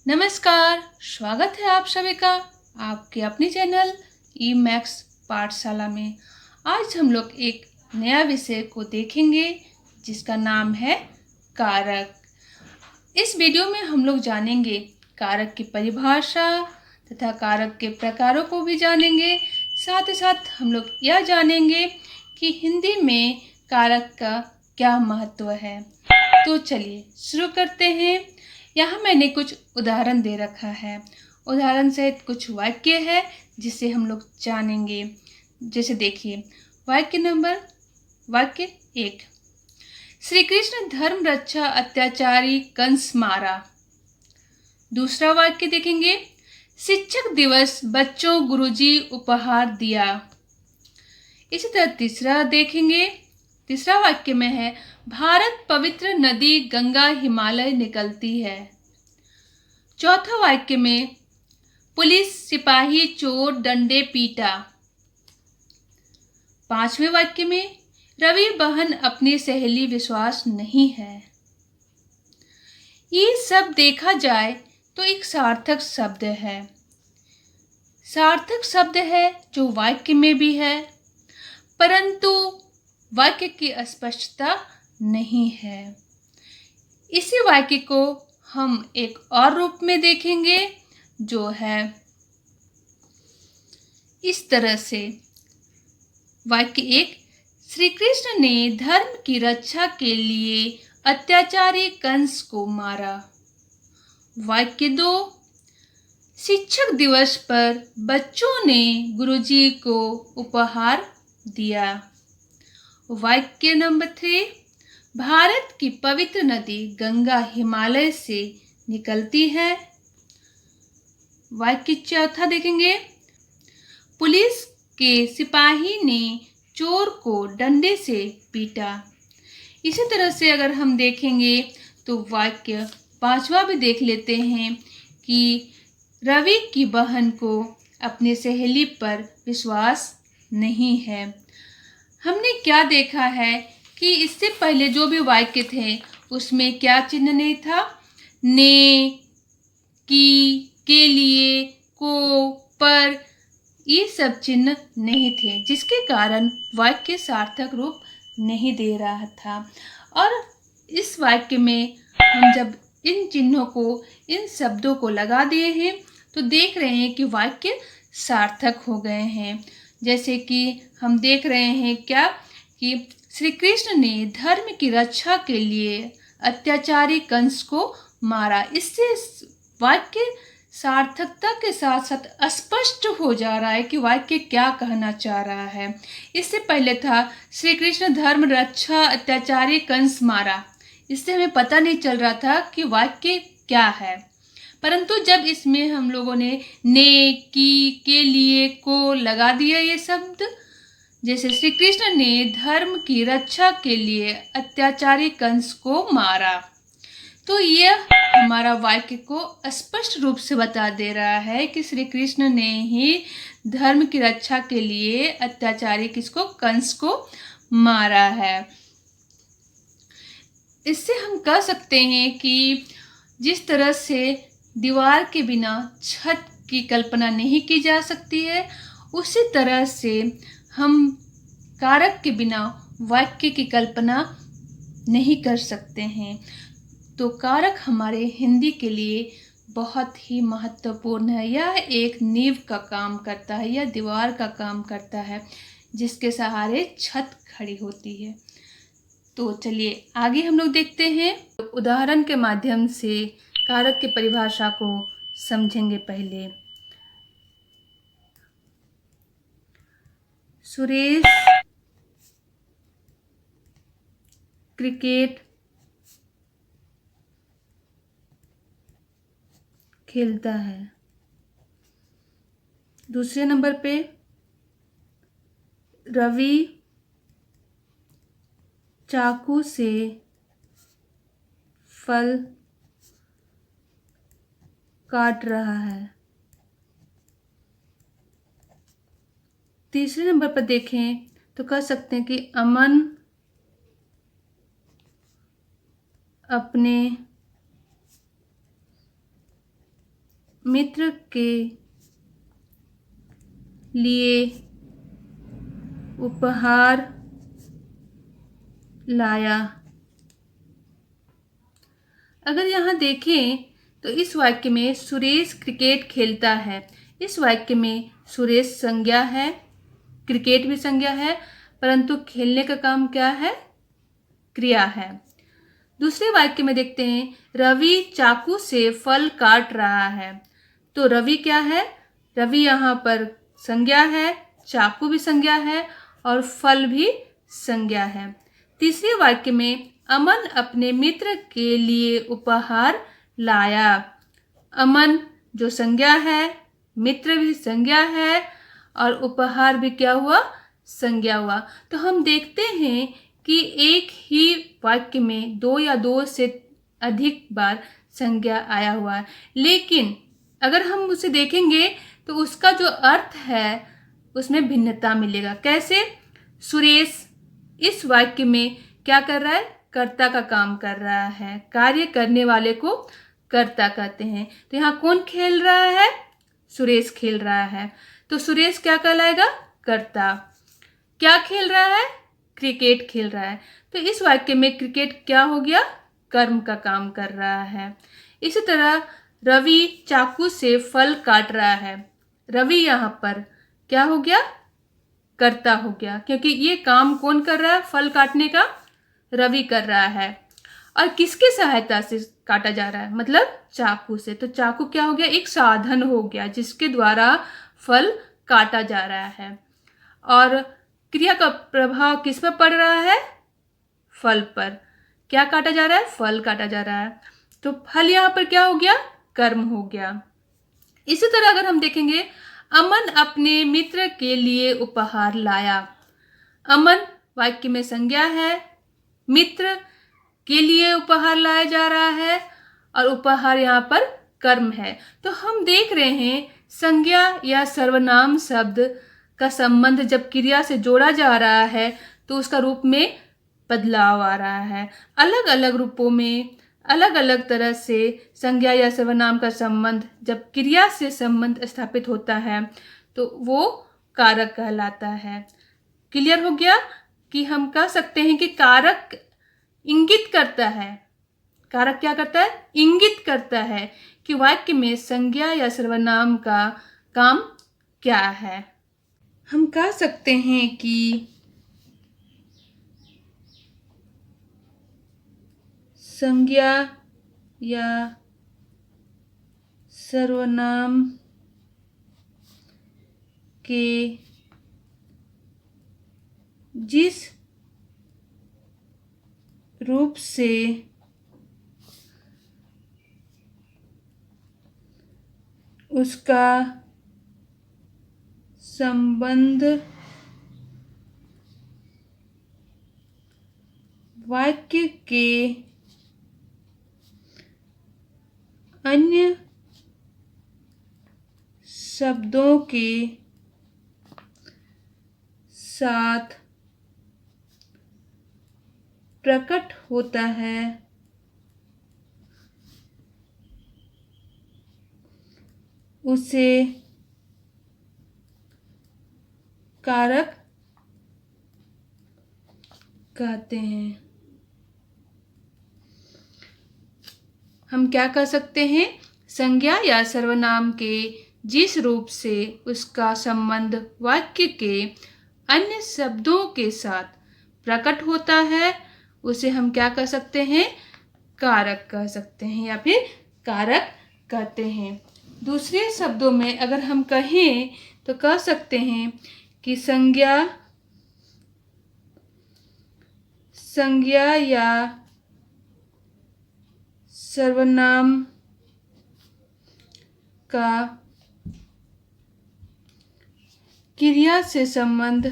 नमस्कार, स्वागत है आप सभी का आपके अपने चैनल ई मैक्स पाठशाला में। आज हम लोग एक नया विषय को देखेंगे जिसका नाम है कारक। इस वीडियो में हम लोग जानेंगे कारक की परिभाषा तथा कारक के प्रकारों को भी जानेंगे। साथ ही साथ हम लोग यह जानेंगे कि हिंदी में कारक का क्या महत्व है। तो चलिए शुरू करते हैं। यहाँ मैंने कुछ उदाहरण दे रखा है। उदाहरण सहित कुछ वाक्य है जिसे हम लोग जानेंगे। जैसे देखिए, वाक्य 1, श्री कृष्ण धर्म रक्षा अत्याचारी कंस मारा। दूसरा वाक्य देखेंगे, शिक्षक दिवस बच्चों गुरुजी उपहार दिया। इसी तरह तीसरा देखेंगे, तीसरा वाक्य में है, भारत पवित्र नदी गंगा हिमालय निकलती है। चौथा वाक्य में, पुलिस सिपाही चोर डंडे पीटा। पांचवें वाक्य में, रवि बहन अपनी सहेली विश्वास नहीं है। ये सब देखा जाए तो एक सार्थक शब्द है। सार्थक शब्द है जो वाक्य में भी है, परंतु वाक्य की अस्पष्टता नहीं है। इसी वाक्य को हम एक और रूप में देखेंगे जो है इस तरह से। वाक्य 1, श्री कृष्ण ने धर्म की रक्षा के लिए अत्याचारी कंस को मारा। वाक्य 2, शिक्षक दिवस पर बच्चों ने गुरुजी को उपहार दिया। वाक्य नंबर 3, भारत की पवित्र नदी गंगा हिमालय से निकलती है। वाक्य चौथा देखेंगे, पुलिस के सिपाही ने चोर को डंडे से पीटा। इसी तरह से अगर हम देखेंगे तो वाक्य पांचवा भी देख लेते हैं कि रवि की बहन को अपनी सहेली पर विश्वास नहीं है। हमने क्या देखा है कि इससे पहले जो भी वाक्य थे उसमें क्या चिन्ह नहीं था, ने, की, के लिए, को, पर, ये सब चिन्ह नहीं थे, जिसके कारण वाक्य सार्थक रूप नहीं दे रहा था। और इस वाक्य में हम जब इन चिन्हों को, इन शब्दों को लगा दिए हैं तो देख रहे हैं कि वाक्य सार्थक हो गए हैं। जैसे कि हम देख रहे हैं क्या कि श्री कृष्ण ने धर्म की रक्षा के लिए अत्याचारी कंस को मारा। इससे वाक्य सार्थकता के साथ साथ स्पष्ट हो जा रहा है कि वाक्य क्या कहना चाह रहा है। इससे पहले था श्री कृष्ण धर्म रक्षा अत्याचारी कंस मारा। इससे हमें पता नहीं चल रहा था कि वाक्य क्या है, परंतु जब इसमें हम लोगों ने, की, के लिए, को लगा दिया ये शब्द, जैसे श्री कृष्ण ने धर्म की रक्षा के लिए अत्याचारी कंस को मारा, तो यह हमारा वाक्य को स्पष्ट रूप से बता दे रहा है कि श्री कृष्ण ने ही धर्म की रक्षा के लिए अत्याचारी किसको, कंस को मारा है। इससे हम कह सकते हैं कि जिस तरह से दीवार के बिना छत की कल्पना नहीं की जा सकती है, उसी तरह से हम कारक के बिना वाक्य की कल्पना नहीं कर सकते हैं। तो कारक हमारे हिंदी के लिए बहुत ही महत्वपूर्ण है। यह एक नींव का काम करता है, यह दीवार का काम करता है जिसके सहारे छत खड़ी होती है। तो चलिए आगे हम लोग देखते हैं। उदाहरण के माध्यम से कारक की परिभाषा को समझेंगे। पहले, सुरेश क्रिकेट खेलता है। दूसरे नंबर पे, रवि चाकू से फल काट रहा है। तीसरे नंबर पर देखें तो कह सकते हैं कि अमन अपने मित्र के लिए उपहार लाया। अगर यहाँ देखें तो इस वाक्य में सुरेश क्रिकेट खेलता है। इस वाक्य में सुरेश संज्ञा है, क्रिकेट भी संज्ञा है, परंतु खेलने का काम क्या है? क्रिया है। दूसरे वाक्य में देखते हैं, रवि चाकू से फल काट रहा है। तो रवि क्या है? रवि यहाँ पर संज्ञा है, चाकू भी संज्ञा है और फल भी संज्ञा है। तीसरे वाक्य में अमन अपने मित्र के लिए उपहार लाया। अमन जो संज्ञा है, मित्र भी संज्ञा है और उपहार भी क्या हुआ? संज्ञा हुआ। तो हम देखते हैं कि एक ही वाक्य में दो या दो से अधिक बार संज्ञा आया हुआ है, लेकिन अगर हम उसे देखेंगे तो उसका जो अर्थ है उसमें भिन्नता मिलेगा। कैसे? सुरेश इस वाक्य में क्या कर रहा है? कर्ता का काम कर रहा है। कार्य करने वाले को कर्ता कहते हैं। तो यहाँ कौन खेल रहा है? सुरेश खेल रहा है। तो सुरेश क्या कहलाएगा? कर्ता। क्या खेल रहा है? क्रिकेट खेल रहा है। तो इस वाक्य में क्रिकेट क्या हो गया? कर्म का काम कर रहा है। इसी तरह रवि चाकू से फल काट रहा है। रवि यहाँ पर क्या हो गया? कर्ता हो गया, क्योंकि ये काम कौन कर रहा है? फल काटने का रवि कर रहा है। और किसकी सहायता से काटा जा रहा है? मतलब चाकू से। तो चाकू क्या हो गया? एक साधन हो गया जिसके द्वारा फल काटा जा रहा है। और क्रिया का प्रभाव किस पर पड़ रहा है? फल पर। क्या काटा जा रहा है? फल काटा जा रहा है। तो फल यहाँ पर क्या हो गया? कर्म हो गया। इसी तरह अगर हम देखेंगे, अमन अपने मित्र के लिए उपहार लाया। अमन वाक्य में संज्ञा है, मित्र के लिए उपहार लाया जा रहा है और उपहार यहाँ पर कर्म है। तो हम देख रहे हैं संज्ञा या सर्वनाम शब्द का संबंध जब क्रिया से जोड़ा जा रहा है तो उसका रूप में बदलाव आ रहा है। अलग अलग रूपों में अलग अलग तरह से संज्ञा या सर्वनाम का संबंध जब क्रिया से संबंध स्थापित होता है तो वो कारक कहलाता है। क्लियर हो गया कि हम कह सकते हैं कि कारक इंगित करता है। कारक क्या करता है? इंगित करता है कि वाक्य में संज्ञा या सर्वनाम का काम क्या है। हम कह सकते हैं कि संज्ञा या सर्वनाम के जिस रूप से उसका संबंध वाक्य के अन्य शब्दों के साथ प्रकट होता है उसे कारक कहते हैं। हम क्या कह सकते हैं? संज्ञा या सर्वनाम के जिस रूप से उसका संबंध वाक्य के अन्य शब्दों के साथ प्रकट होता है उसे हम क्या कह सकते हैं? कारक कह सकते हैं या फिर कारक कहते हैं। दूसरे शब्दों में अगर हम कहें तो कह सकते हैं कि संज्ञा या सर्वनाम का क्रिया से संबंध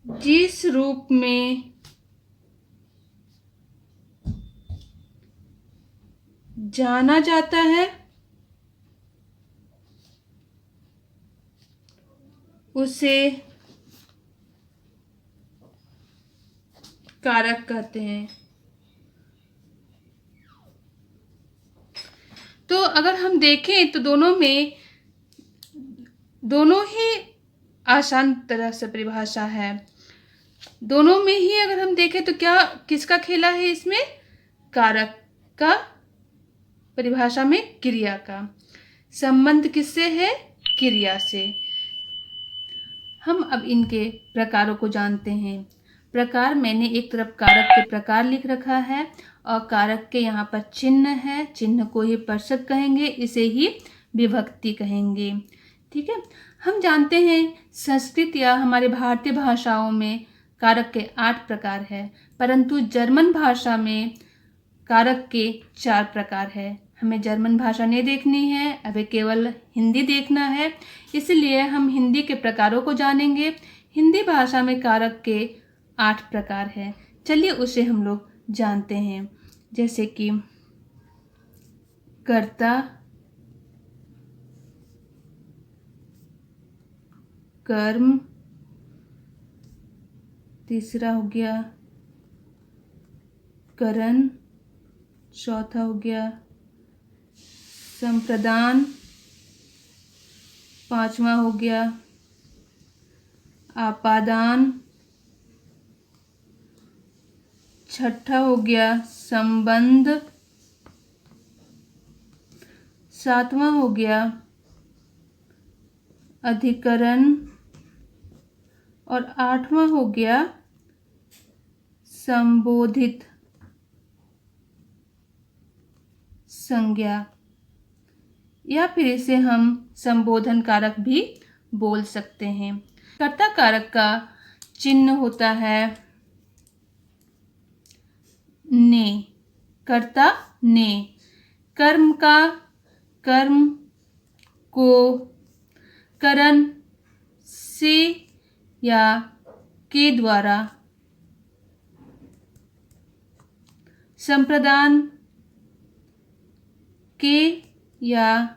जिस रूप में जाना जाता है उसे कारक कहते हैं। तो अगर हम देखें तो दोनों ही आसान तरह से परिभाषा है। दोनों में ही अगर हम देखें तो क्या किसका खेला है इसमें? कारक का, परिभाषा में क्रिया का। संबंध किससे है? क्रिया से। हम अब इनके प्रकारों को जानते हैं। प्रकार, मैंने एक तरफ कारक के प्रकार लिख रखा है और कारक के यहाँ पर चिन्ह है। चिन्ह को ही पर्षक कहेंगे, इसे ही विभक्ति कहेंगे। ठीक है। हम जानते हैं संस्कृत या हमारे भारतीय भाषाओं में कारक के 8 प्रकार है, परंतु जर्मन भाषा में कारक के 4 प्रकार है। हमें जर्मन भाषा नहीं देखनी है, अभी केवल हिंदी देखना है, इसलिए हम हिंदी के प्रकारों को जानेंगे। हिंदी भाषा में कारक के 8 प्रकार है। चलिए उसे हम लोग जानते हैं। जैसे कि कर्ता, कर्म, तीसरा हो गया करण, चौथा हो गया संप्रदान, पांचवा हो गया आपादान, छठा हो गया संबंध, सातवां हो गया अधिकरण और आठवां हो गया संबोधित संज्ञा, या फिर इसे हम संबोधन कारक भी बोल सकते हैं। कर्ता कारक का चिन्ह होता है ने। कर्ता ने। कर्म का कर्म को करण से या के द्वारा, संप्रदान के या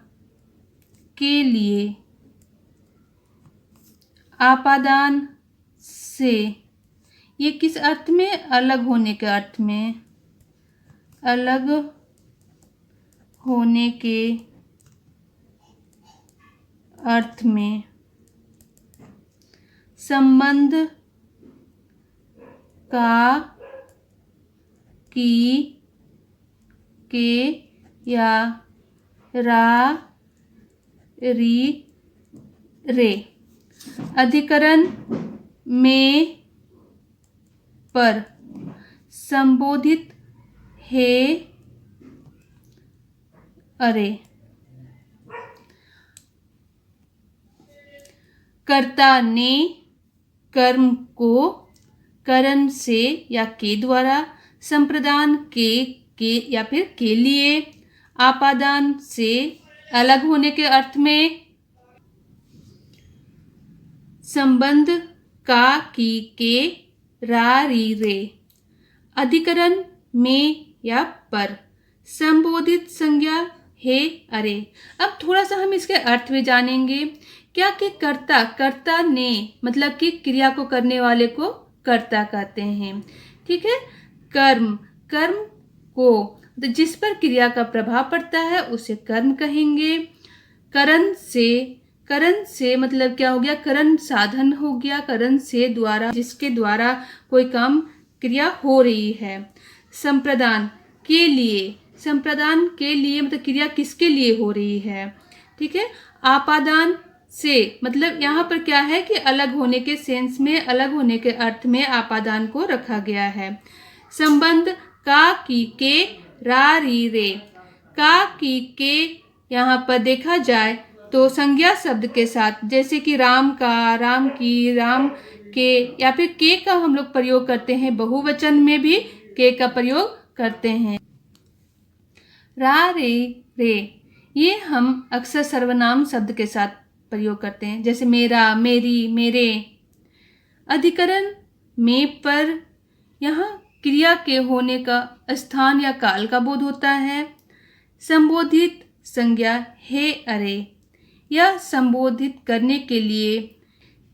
के लिए, आपादान से, ये किस अर्थ में? अलग होने के अर्थ में। अलग होने के अर्थ में। संबंध का, की, के या रा, री, रे। अधिकरण में, पर। संबोधित हे, अरे। कर्ता ने कर्म को करण से या के द्वारा, संप्रदान के या फिर के लिए, आपादान से अलग होने के अर्थ में, संबंध का, की, के, रा, री, रे। अधिकरण में या पर। संबोधित संज्ञा हे, अरे। अब थोड़ा सा हम इसके अर्थ भी जानेंगे। क्या कि कर्ता ने मतलब कि क्रिया को करने वाले को कर्ता कहते हैं। ठीक है। कर्म को, तो जिस पर क्रिया का प्रभाव पड़ता है उसे कर्म कहेंगे। करण से मतलब क्या हो गया? करण साधन हो गया। करण से द्वारा, जिसके द्वारा कोई काम क्रिया हो रही है। संप्रदान के लिए मतलब क्रिया किसके लिए हो रही है। ठीक है। आपादान से मतलब यहाँ पर क्या है कि अलग होने के सेंस में, अलग होने के अर्थ में आपादान को रखा गया है। संबंध का, की, के, रा, री, रे। का, की, के यहाँ पर देखा जाए तो संज्ञा शब्द के साथ, जैसे कि राम का, राम की, राम के, या फिर के का हम लोग प्रयोग करते हैं। बहुवचन में भी के का प्रयोग करते हैं। रा, रे ये हम अक्सर सर्वनाम शब्द के साथ प्रयोग करते हैं, जैसे मेरा, मेरी, मेरे। अधिकरण में, पर यहाँ क्रिया के होने का स्थान या काल का बोध होता है। संबोधित संज्ञा हे, अरे, यह संबोधित करने के लिए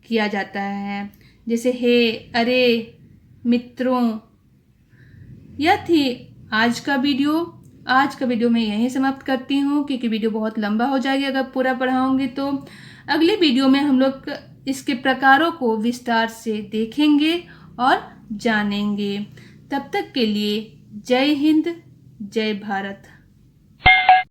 किया जाता है, जैसे हे, अरे, मित्रों। यह थी आज का वीडियो। आज का वीडियो मैं यहीं समाप्त करती हूँ, क्योंकि वीडियो बहुत लंबा हो जाएगी अगर पूरा पढ़ाऊँगी तो। अगले वीडियो में हम लोग इसके प्रकारों को विस्तार से देखेंगे और जानेंगे। तब तक के लिए जय हिंद, जय भारत।